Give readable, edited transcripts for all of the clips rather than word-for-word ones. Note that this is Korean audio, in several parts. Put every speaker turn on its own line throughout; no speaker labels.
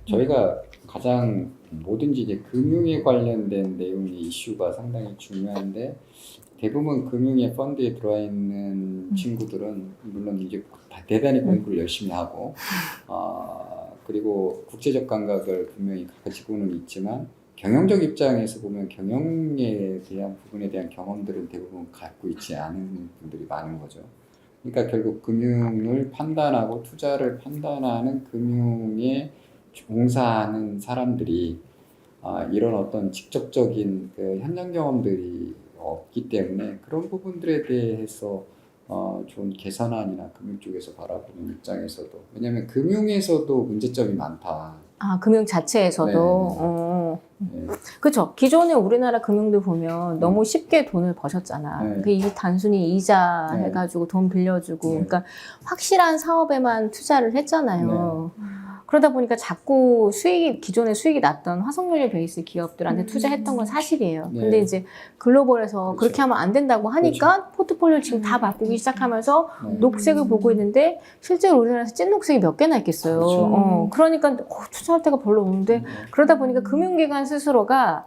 저희가 가장 뭐든지 이제 금융에 관련된 내용의 이슈가 상당히 중요한데 대부분 금융의 펀드에 들어와 있는 친구들은 물론 이제 대단히 공부를 열심히 하고 그리고 국제적 감각을 분명히 가지고는 있지만 경영적 입장에서 보면 경영에 대한 부분에 대한 경험들은 대부분 갖고 있지 않은 분들이 많은 거죠. 그러니까 결국 금융을 판단하고 투자를 판단하는 금융에 종사하는 사람들이 이런 어떤 직접적인 그 현장 경험들이 없기 때문에 그런 부분들에 대해서 좀 개선안이나 금융 쪽에서 바라보는 입장에서도 왜냐하면 금융에서도 문제점이 많다.
금융 자체에서도.
네.
그렇죠. 기존에 우리나라 금융들 보면 너무 쉽게 돈을 버셨잖아.
네.
그게 단순히 이자
네.
해가지고 돈 빌려주고,
네.
그러니까 확실한 사업에만 투자를 했잖아요. 그러다 보니까 자꾸 기존에 수익이 났던 화석연료 베이스 기업들한테 투자했던 건 사실이에요.
네.
근데 이제 글로벌에서
그렇죠.
그렇게 하면 안 된다고 하니까 포트폴리오 지금 다 바꾸기 시작하면서 녹색을 보고 있는데 실제로 우리나라에서 찐 녹색이 몇 개나 있겠어요.
그렇죠.
그러니까 투자할 데가 별로 없는데 그러다 보니까 금융기관 스스로가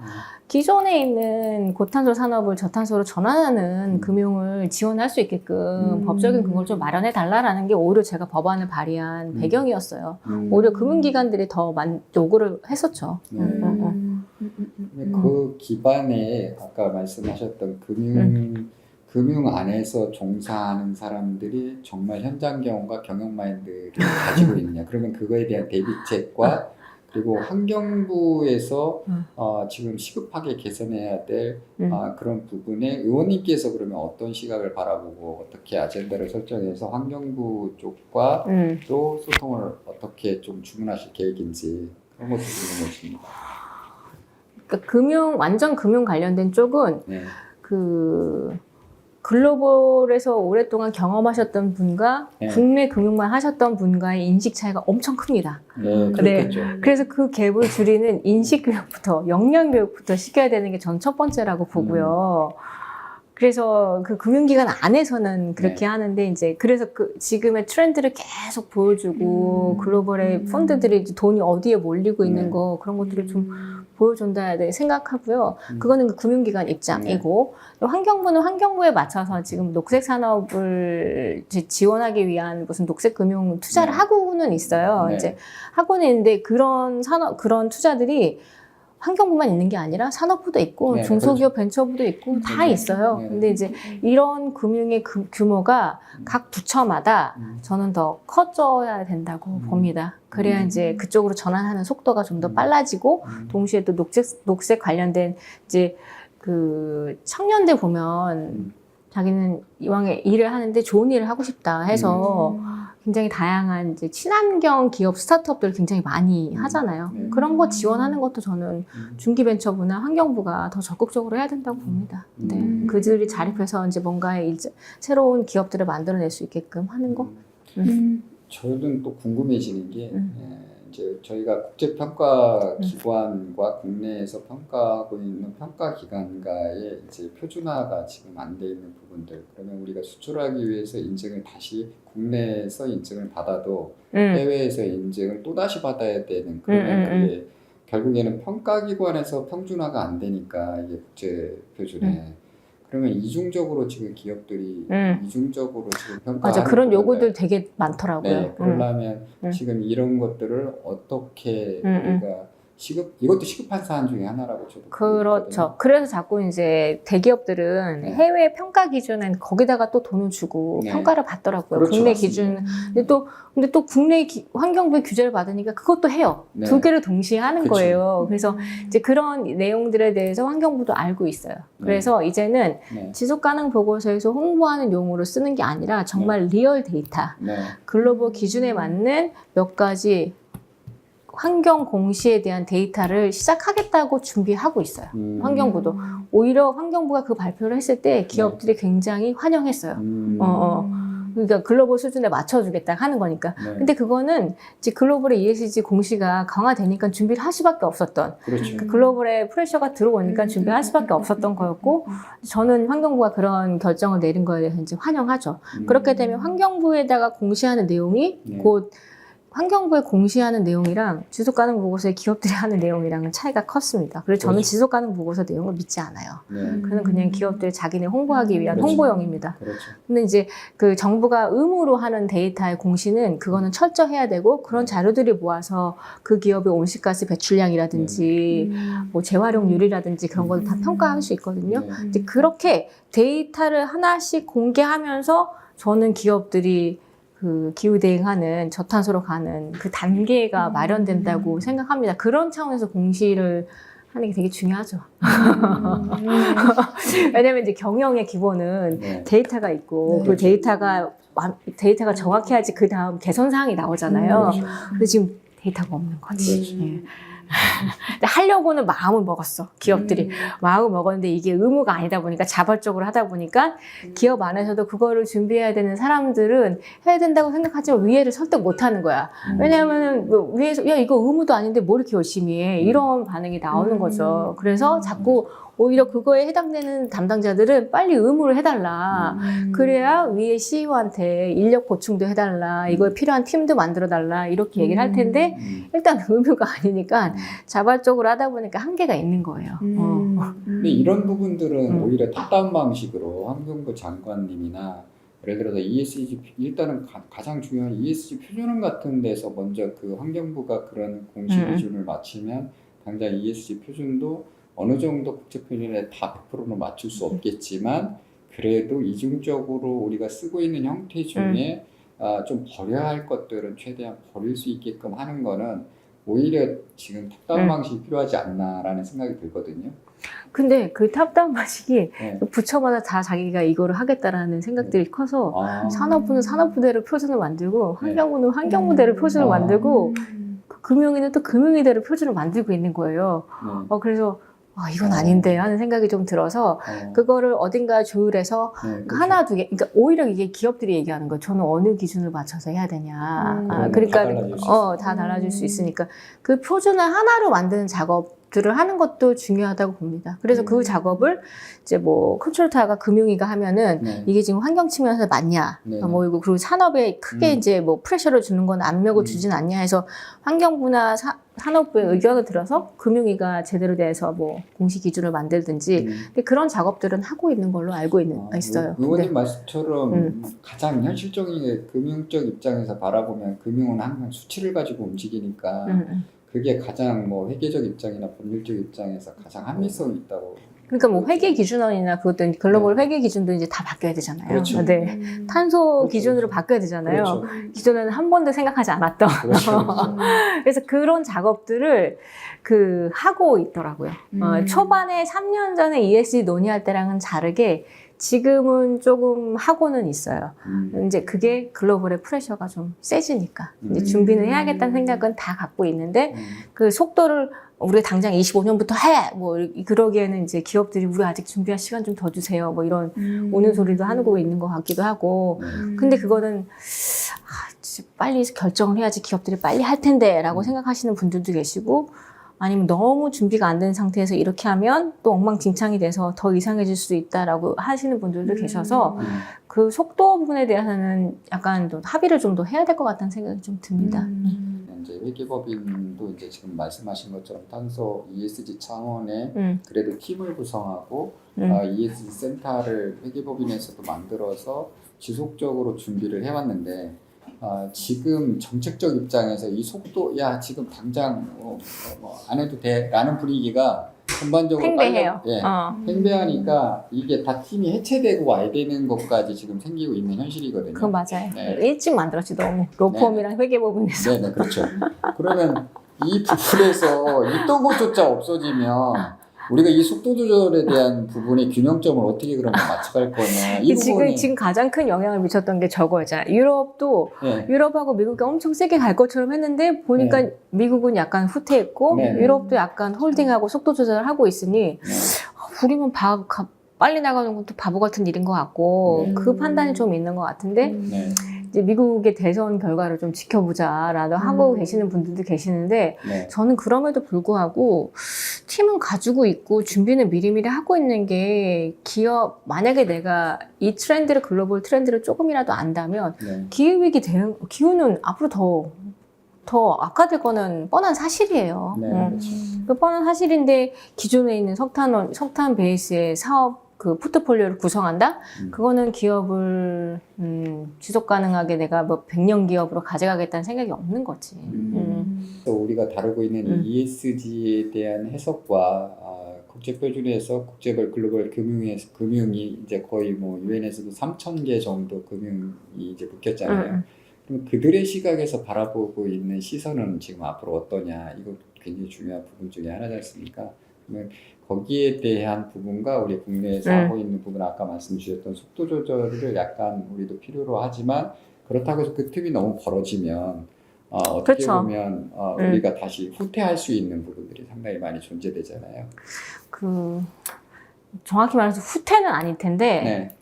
기존에 있는 고탄소 산업을 저탄소로 전환하는 금융을 지원할 수 있게끔 법적인 그걸 좀 마련해 달라라는 게 오히려 제가 법안을 발의한 배경이었어요. 오히려 금융기관들이 더 요구를 했었죠.
그 기반에 아까 말씀하셨던 금융 안에서 종사하는 사람들이 정말 현장 경험과 경영 마인드를 가지고 있느냐. 그러면 그거에 대한 대비책과 그리고 환경부에서 지금 시급하게 개선해야 될 그런 부분에 의원님께서 그러면 어떤 시각을 바라보고 어떻게 아젠다를 설정해서 환경부 쪽과 또 소통을 어떻게 좀 주문하실 계획인지 그런 것도 궁금해집니다.
그러니까 완전 금융 관련된 쪽은
네.
글로벌에서 오랫동안 경험하셨던 분과
네.
국내 금융만 하셨던 분과의 인식 차이가 엄청 큽니다.
네, 그렇겠죠.
그래서 그 갭을 줄이는 인식 교육부터, 역량 교육부터 시켜야 되는 게 전 첫 번째라고 보고요. 그래서 그 금융기관 안에서는 그렇게 하는데 이제 그래서 지금의 트렌드를 계속 보여주고 글로벌의 펀드들이 이제 돈이 어디에 몰리고 있는 거 그런 것들을 좀 보여준다 생각하고요. 그거는 그 금융기관 입장이고 환경부는 환경부에 맞춰서 지금 녹색 산업을 지원하기 위한 무슨 녹색 금융 투자를 하고는 있어요. 이제 하고는 있는데 그런 투자들이 환경부만 있는 게 아니라 산업부도 있고 중소기업 벤처부도 있고 다 있어요. 근데 이제 이런 금융의 규모가 각 부처마다 저는 더 커져야 된다고 봅니다. 그래야 이제 그쪽으로 전환하는 속도가 좀 더 빨라지고 동시에 또 녹색 관련된 이제 그 청년들 보면 자기는 이왕에 일을 하는데 좋은 일을 하고 싶다 해서 굉장히 다양한 이제 친환경 기업 스타트업들을 굉장히 많이 하잖아요. 그런 거 지원하는 것도 저는 중기벤처부나 환경부가 더 적극적으로 해야 된다고 봅니다. 그들이 자립해서 이제 뭔가의 새로운 기업들을 만들어낼 수 있게끔 하는 거.
저는 또 궁금해지는 게 이제 저희가 국제평가 기관과 국내에서 평가하고 있는 평가 기관과의 이제 표준화가 지금 안 돼 있는 부분들. 그러면 우리가 수출하기 위해서 인증을 다시 국내에서 인증을 받아도 해외에서 인증을 또 다시 받아야 되는 그러면 그게 결국에는 평가 기관에서 평준화가 안 되니까 이게 국제 표준에. 그러면 이중적으로 지금 기업들이 이중적으로 지금 평가하는
맞아, 그런 요구들 되게 많더라고요.
네, 그러려면 지금 이런 것들을 어떻게 우리가 이것도 시급한 사안 중에 하나라고 저도
그렇죠.
보거든요.
그래서 자꾸 이제 대기업들은 해외 평가 기준엔 거기다가 또 돈을 주고 평가를 받더라고요.
그렇죠,
국내
맞습니다.
기준. 근데 또 국내 환경부의 규제를 받으니까 그것도 해요. 두 개를 동시에 하는 거예요. 그래서 이제 그런 내용들에 대해서 환경부도 알고 있어요. 그래서 이제는 지속 가능 보고서에서 홍보하는 용어로 쓰는 게 아니라 정말 리얼 데이터, 글로벌 기준에 맞는 몇 가지 환경 공시에 대한 데이터를 시작하겠다고 준비하고 있어요. 환경부도. 오히려 환경부가 그 발표를 했을 때 기업들이 굉장히 환영했어요. 그러니까 글로벌 수준에 맞춰주겠다 하는 거니까.
네.
근데 그거는 이제 글로벌의 ESG 공시가 강화되니까 준비를 할 수밖에 없었던.
그렇죠.
글로벌의 프레셔가 들어오니까 준비할 수밖에 없었던 거였고, 저는 환경부가 그런 결정을 내린 거에 대해서 이제 환영하죠. 그렇게 되면 환경부에다가 공시하는 내용이
네.
곧 환경부에 공시하는 내용이랑 지속가능 보고서에 기업들이 하는 내용이랑은 차이가 컸습니다. 그래서 저는
그렇죠.
지속가능 보고서 내용을 믿지 않아요.
네.
그는 그냥 기업들이 자기네 홍보하기 위한
그렇죠.
홍보용입니다.
그렇죠.
근데 이제 그 정부가 의무로 하는 데이터의 공시는 그거는 철저해야 되고 그런 자료들이 모아서 그 기업의 온실가스 배출량이라든지 뭐 재활용률이라든지 그런 걸 다 평가할 수 있거든요.
네.
이제 그렇게 데이터를 하나씩 공개하면서 저는 기업들이 그 기후 대응하는 저탄소로 가는 그 단계가 마련된다고 생각합니다. 그런 차원에서 공시를 하는 게 되게 중요하죠. 왜냐면 이제 경영의 기본은
네.
데이터가 있고
네.
그 데이터가 정확해야지 그 다음 개선 사항이 나오잖아요.
그렇죠.
근데 지금 데이터가 없는 거지.
그렇죠.
예. 근데 하려고는 마음을 먹었어. 기업들이 마음을 먹었는데 이게 의무가 아니다 보니까 자발적으로 하다 보니까 기업 안에서도 그거를 준비해야 되는 사람들은 해야 된다고 생각하지만 위에를 설득 못 하는 거야. 왜냐하면 뭐 위에서 야 이거 의무도 아닌데 뭘 이렇게 열심히 해 이런 반응이 나오는 거죠. 그래서 자꾸 오히려 그거에 해당되는 담당자들은 빨리 의무를 해달라. 그래야 위에 CEO한테 인력 보충도 해달라. 이거에 필요한 팀도 만들어달라. 이렇게 얘기를 할 텐데 일단 의무가 아니니까 자발적으로 하다 보니까 한계가 있는 거예요.
근데 이런 부분들은
음.
오히려 탑다운 방식으로 환경부 장관님이나 예를 들어서 ESG 일단은 가장 중요한 ESG 표준안 같은 데서 먼저 그 환경부가 그런 공시 기준을 맞추면 당장 ESG 표준도 어느 정도 국제 표준에 다 100%는 맞출 수 없겠지만 그래도 이중적으로 우리가 쓰고 있는 형태 중에 좀 버려야 할 것들은 최대한 버릴 수 있게끔 하는 거는 오히려 지금 탑다운 방식이 필요하지 않나라는 생각이 들거든요.
근데 그 탑다운 방식이
네.
부처마다 다 자기가 이거를 하겠다라는 생각들이 커서 산업부는 산업부대로 표준을 만들고 환경부는 환경부대로 표준을 만들고 그 금융위는 또 금융위대로 표준을 만들고 있는 거예요.
네.
그래서 이건 아닌데 하는 생각이 좀 들어서 그거를 어딘가 조율해서
네, 그렇죠.
하나 두 개, 그러니까 오히려 이게 기업들이 얘기하는 거예요. 저는 어느 기준을 맞춰서 해야 되냐. 그러니까
다 달라질 수 있어요.
다 달라질 수 있으니까 그 표준을 하나로 만드는 작업들을 하는 것도 중요하다고 봅니다. 그래서 그 작업을 이제 뭐 컨트롤타가 금융위가 하면은
네.
이게 지금 환경 측면에서 맞냐,
네.
뭐 이거 그리고 산업에 크게 이제 뭐 프레셔를 주는 건 압력을 주진 않냐 해서 환경부나 산업부의 의견을 들어서 금융위가 제대로 돼서 뭐 공시 기준을 만들든지 근데 그런 작업들은 하고 있는 걸로 알고 있어요.
의원님
네.
말씀처럼 가장 현실적인 금융적 입장에서 바라보면 금융은 항상 수치를 가지고 움직이니까 그게 가장 뭐 회계적 입장이나 법률적 입장에서 가장 합리성이 있다고.
그러니까 뭐 회계 기준원이나 그것도 글로벌 회계 기준도 이제 다 바뀌어야 되잖아요.
그렇죠.
네. 탄소
그렇죠.
기준으로 바뀌어야 되잖아요.
그렇죠.
기존에는 한 번도 생각하지 않았던.
그렇죠.
그래서 그런 작업들을 하고 있더라고요. 초반에 3년 전에 ESG 논의할 때랑은 다르게 지금은 조금 하고는 있어요. 이제 그게 글로벌의 프레셔가 좀 세지니까 이제 준비는 해야겠다는 생각은 다 갖고 있는데 그 속도를 우리가 당장 25년부터 해! 뭐 그러기에는 이제 기업들이 우리 아직 준비할 시간 좀 더 주세요. 뭐 이런 오는 소리도 하고 있는 것 같기도 하고. 근데 그거는 빨리 결정을 해야지 기업들이 빨리 할 텐데 라고 생각하시는 분들도 계시고 아니면 너무 준비가 안 된 상태에서 이렇게 하면 또 엉망진창이 돼서 더 이상해질 수도 있다라고 하시는 분들도 계셔서 그 속도 부분에 대해서는 약간 또 합의를 좀 더 해야 될 것 같다는 생각이 좀 듭니다.
이제 회계법인도 이제 지금 말씀하신 것처럼 탄소 ESG 차원의 그래도 팀을 구성하고 ESG 센터를 회계법인에서도 만들어서 지속적으로 준비를 해왔는데 지금 정책적 입장에서 이 속도 지금 당장 뭐 안 해도 돼라는 분위기가 전반적으로
팽배해요.
팽배하니까 이게 다 팀이 해체되고 와야 되는 것까지 지금 생기고 있는 현실이거든요.
그건 맞아요.
네.
일찍 만들었지 너무 로펌이랑 회계법인에서.
네네 그렇죠. 그러면 이 부분에서 있던 것조차 없어지면 우리가 이 속도 조절에 대한 부분의 균형점을 어떻게 그러면 맞춰갈 거냐. 이 부분이
지금 가장 큰 영향을 미쳤던 게 저거잖아요. 유럽도 유럽하고 미국이 엄청 세게 갈 것처럼 했는데 보니까 미국은 약간 후퇴했고 유럽도 약간 홀딩하고 속도 조절을 하고 있으니 우리만 빨리 나가는 것도 바보 같은 일인 것 같고 그 판단이 좀 있는 것 같은데
네.
이제 미국의 대선 결과를 좀 지켜보자라고 하고 계시는 분들도 계시는데
네.
저는 그럼에도 불구하고 팀은 가지고 있고 준비는 미리미리 하고 있는 게 기업 만약에 내가 이 트렌드를 글로벌 트렌드를 조금이라도 안다면
네.
기후위기 대응 기후는 앞으로 더 악화될 거는 뻔한 사실이에요.
네. 그렇죠.
그 뻔한 사실인데 기존에 있는 석탄 베이스의 사업 그 포트폴리오를 구성한다? 그거는 기업을 지속 가능하게 내가 뭐 100년 기업으로 가져가겠다는 생각이 없는 거지.
또 우리가 다루고 있는
음.
ESG에 대한 해석과 국제 표준에서 국제별 글로벌 금융이 이제 거의 뭐 유엔에서도 3,000개 정도 금융이 이제 묶였잖아요. 그럼 그들의 시각에서 바라보고 있는 시선은 지금 앞으로 어떠냐? 이거 굉장히 중요한 부분 중에 하나지 않습니까? 그러면 거기에 대한 부분과 우리 국내에서 하고 있는 부분, 아까 말씀 주셨던 속도 조절을 약간 우리도 필요로 하지만 그렇다고 해서 그 틈이 너무 벌어지면 어떻게
그렇죠.
보면 우리가 다시 후퇴할 수 있는 부분들이 상당히 많이 존재되잖아요.
정확히 말해서 후퇴는 아닐 텐데
네.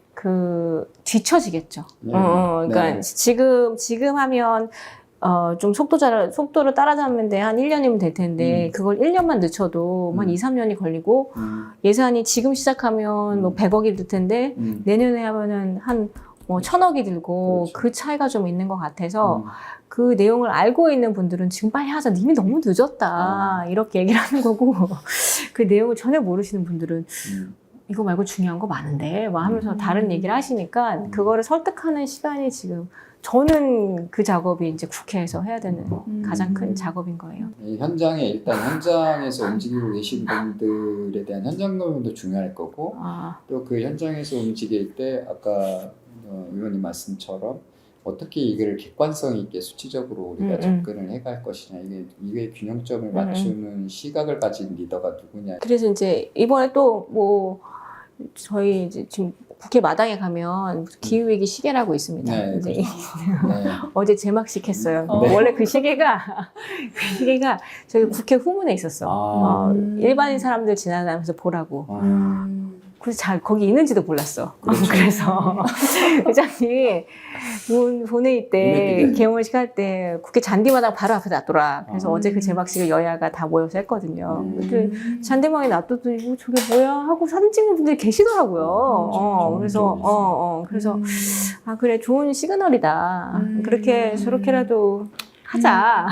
뒤처지겠죠.
네.
그러니까
네.
지금 하면 좀 속도를 따라잡는데 한 1년이면 될 텐데 그걸 1년만 늦춰도 한 2, 3년이 걸리고 예산이 지금 시작하면 뭐 100억이 들 텐데 내년에 하면은 한 뭐 1,000억이 들고
그렇죠.
그 차이가 좀 있는 것 같아서 그 내용을 알고 있는 분들은 지금 빨리 하자. 이미 너무 늦었다. 이렇게 얘기를 하는 거고 그 내용을 전혀 모르시는 분들은 이거 말고 중요한 거 많은데 막 하면서 다른 얘기를 하시니까 그거를 설득하는 시간이 지금 저는 그 작업이 이제 국회에서 해야 되는 가장 큰 작업인 거예요.
이 현장에서 움직이고 계신 분들에 대한 현장 노동도 중요할 거고 또 그 현장에서 움직일 때 아까 의원님 말씀처럼 어떻게 이거를 객관성 있게 수치적으로 우리가 접근을 해갈 것이냐, 이게 균형점을 맞추는 시각을 가진 리더가 누구냐.
그래서 이제 이번에 또 뭐 저희 이제 지금 국회 마당에 가면 기후위기 시계라고 있습니다.
네,
이제
그렇죠. 네.
어제 제막식 했어요.
네.
원래 그 시계가 저희 국회 후문에 있었어. 일반인 사람들 지나다니면서 보라고. 그래서 거기 있는지도 몰랐어.
그렇죠.
그래서 의장님이 본회의 때 개원식 할 때 국회 잔디마당 바로 앞에 놔둬라. 그래서 어제 그 제막식을 여야가 다 모여서 했거든요. 근데 잔디마당에 놔뒀더니 저게 뭐야 하고 사진 찍는 분들이 계시더라고요. 그래서 그래 좋은 시그널이다. 그렇게 저렇게라도 하자.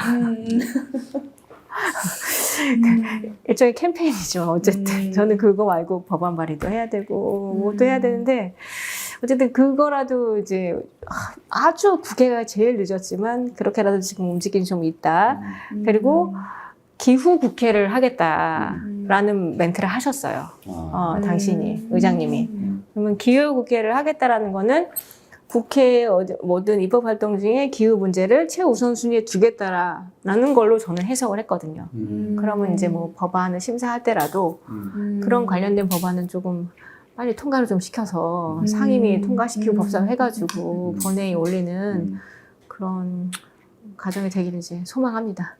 일종의 캠페인이죠. 어쨌든 저는 그거 말고 법안 발의도 해야 되고 뭐도 해야 되는데 어쨌든 그거라도 이제 아주 국회가 제일 늦었지만 그렇게라도 지금 움직임이 좀 있다. 그리고 기후 국회를 하겠다라는 멘트를 하셨어요. 당신이 의장님이. 그러면 기후 국회를 하겠다라는 거는 국회 모든 입법 활동 중에 기후 문제를 최우선순위에 두겠다라는 걸로 저는 해석을 했거든요. 그러면 이제 뭐 법안을 심사할 때라도 그런 관련된 법안은 조금 빨리 통과를 좀 시켜서 상임위 통과시키고 법사위 해가지고 본회의에 올리는 그런 가정이 되기를 이제 소망합니다.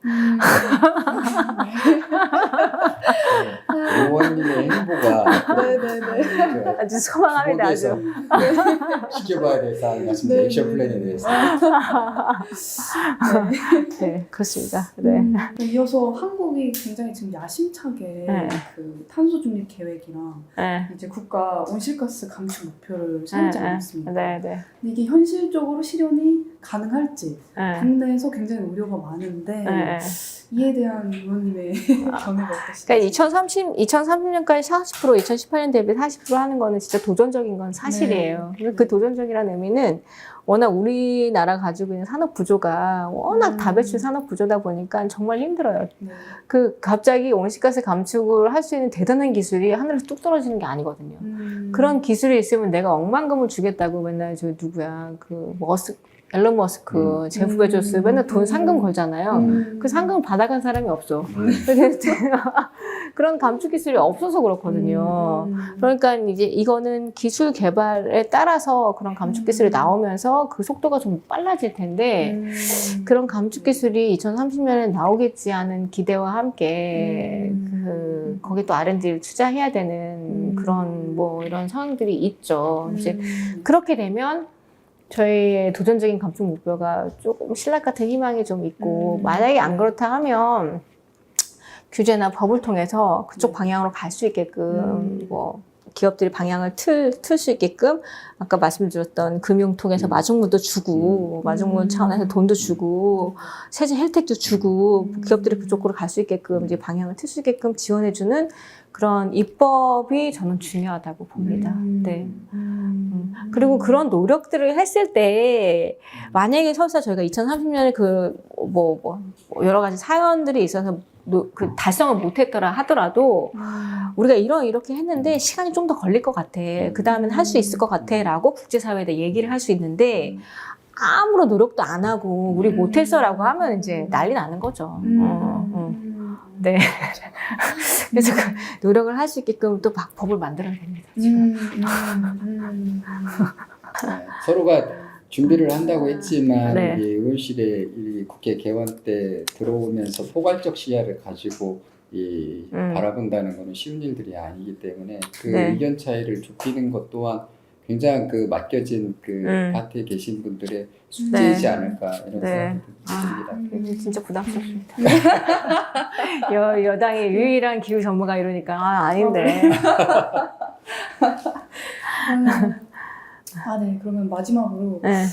의원님의 행보가
네네네.
아주 소망합니다. 아주.
지켜봐야 될 사항 같습니다.
네,
액션
네.
플랜에 대해서.
네, 그렇습니다. 네.
이어서 한국이 굉장히 지금 야심차게
네.
그 탄소 중립 계획이랑
네.
이제 국가 온실가스 감축 목표를 세우지 않았습니까?
네.
근데 이게 현실적으로 실현이 가능할지
네.
국내에서 굉장히 우려가 많은데
네.
이에 대한 의원님의 견해가 어떠신지?
그러니까 2030년까지 40%, 2018년 대비 40% 하는 거는 진짜 도전적인 건 사실이에요.
네.
그 도전적이라는 의미는 워낙 우리나라 가지고 있는 산업 구조가 워낙 다배출 산업 구조다 보니까 정말 힘들어요.
네.
갑자기 온실가스 감축을 할 수 있는 대단한 기술이 하늘에서 뚝 떨어지는 게 아니거든요. 그런 기술이 있으면 내가 억만금을 주겠다고 맨날 누구야 앨런 머스크, 제프 베조스 맨날 돈 상금 걸잖아요. 그 상금 받아간 사람이 없어. 그런 감축 기술이 없어서 그렇거든요. 그러니까 이제 이거는 기술 개발에 따라서 그런 감축 기술이 나오면서 그 속도가 좀 빨라질 텐데 그런 감축 기술이 2030년에 나오겠지 하는 기대와 함께 거기 또 R&D를 투자해야 되는 그런 뭐 이런 상황들이 있죠. 이제 그렇게 되면 저희의 도전적인 감축 목표가 조금 신락 같은 희망이 좀 있고 만약에 안 그렇다 하면 규제나 법을 통해서 그쪽 방향으로 갈 수 있게끔 뭐 기업들이 방향을 틀 수 있게끔 아까 말씀드렸던 금융통에서 마중물도 주고 마중물 차원에서 돈도 주고 세제 혜택도 주고 기업들이 그쪽으로 갈 수 있게끔 이제 방향을 틀 수 있게끔 지원해주는 그런 입법이 저는 중요하다고 봅니다. 네. 그리고 그런 노력들을 했을 때 만약에 설사 저희가 2030년에 여러 가지 사연들이 있어서 그 달성을 못했더라 하더라도 우리가 이렇게 했는데 시간이 좀 더 걸릴 것 같아. 그 다음엔 할 수 있을 것 같아. 라고 국제사회에 얘기를 할 수 있는데 아무런 노력도 안 하고 우리 못했어 라고 하면 이제 난리 나는 거죠. 네. 그래서 그 노력을 할 수 있게끔 또 막 법을 만들어야 됩니다. 지금.
서로가 준비를 한다고 했지만
네.
이 의원실에 이 국회 개원 때 들어오면서 포괄적 시야를 가지고 바라본다는 것은 쉬운 일들이 아니기 때문에 그
네.
의견 차이를 좁히는 것 또한 굉장히 그 맡겨진 그 파트에 계신 분들의 숙제이지 않을까 이런 생각이 듭니다.
진짜 부담스럽습니다. 여당의 유일한 기후 전문가 이러니까 아닌데.
네. 그러면 마지막으로
네.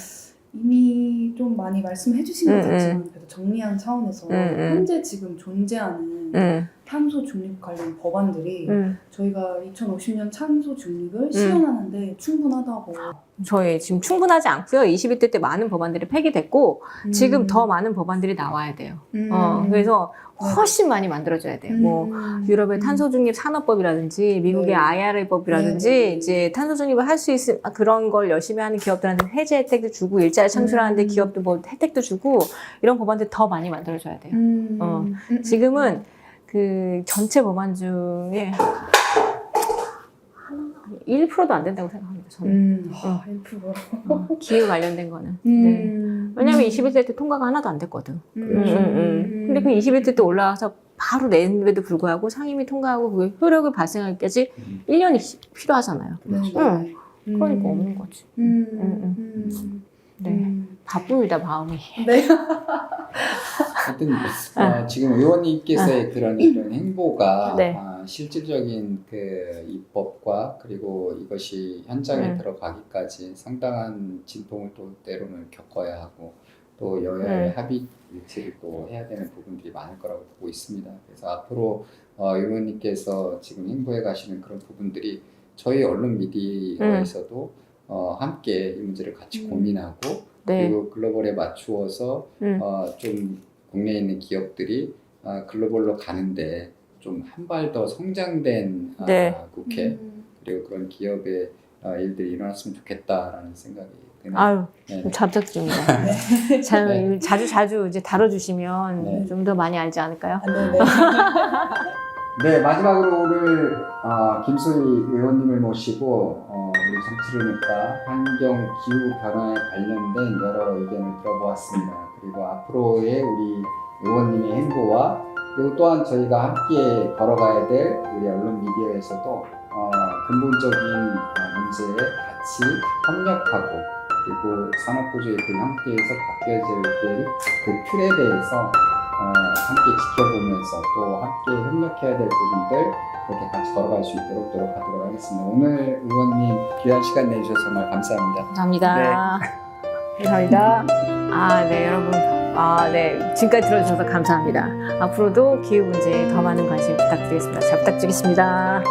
이미 좀 많이 말씀해 주신 것 같지만 그래도 정리한 차원에서 현재 지금 존재하는 탄소 중립 관련 법안들이 저희가 2050년 탄소 중립을 실현하는데 충분하다고.
저희 지금 충분하지 않고요. 21대 때 많은 법안들이 폐기됐고 지금 더 많은 법안들이 나와야 돼요. 그래서 훨씬 많이 만들어져야 돼요. 뭐 유럽의 탄소중립 산업법이라든지 미국의 IRA법이라든지 이제 탄소중립을 할 수 있을 그런 걸 열심히 하는 기업들한테 해제 혜택도 주고 일자리 창출하는데 기업도 뭐 혜택도 주고 이런 법안들 더 많이 만들어져야 돼요. 지금은 그 전체 법안 중에 1%도 안 된다고 생각합니다. 저는
1%.
기후 관련된 거는. 네. 왜냐면 21대 때 통과가 하나도 안 됐거든. 근데 그 21대 때 올라와서 바로 내는데도 불구하고 상임위 통과하고 그게 효력을 발생하기까지 1년이 필요하잖아요. 그러니까 없는 거지. 네. 바쁩니다, 마음이.
네.
하여튼 지금 의원님께서의 그런 이런 행보가
네.
실질적인 그 입법과 그리고 이것이 현장에 들어가기까지 상당한 진통을 또 때로는 겪어야 하고 또 여야의 합의 일치를 또 해야 되는 부분들이 많을 거라고 보고 있습니다. 그래서 앞으로 의원님께서 지금 행보해 가시는 그런 부분들이 저희 언론 미디어에서도 함께 이 문제를 같이 고민하고 그리고 글로벌에 맞추어서 좀 국내에 있는 기업들이 글로벌로 가는데 좀 한 발 더 성장된 국회 그리고 그런 기업의 일들이 일어났으면 좋겠다라는 생각이 드네요.
아유, 잘 부탁드립니다. 자주 이제 다뤄주시면 좀 더 많이 알지 않을까요?
네, 마지막으로 오늘 김소희 의원님을 모시고 우리 정치르니까 환경 기후 변화에 관련된 여러 의견을 들어보았습니다. 그리고 앞으로의 우리 의원님의 행보와 그리고 또한 저희가 함께 걸어가야 될 우리 언론 미디어에서도 근본적인 문제에 같이 협력하고 그리고 산업구조의 그 형태에서 바뀌어질 그 틀에 대해서 함께 지켜보면서 또 함께 협력해야 될 부분들 그렇게 같이 걸어갈 수 있도록 노력하도록 하겠습니다. 오늘 의원님 귀한 시간 내주셔서 정말 감사합니다.
감사합니다. 감사합니다. 네, 여러분. 네. 지금까지 들어주셔서 감사합니다. 앞으로도 기후 문제에 더 많은 관심 부탁드리겠습니다. 잘 부탁드리겠습니다.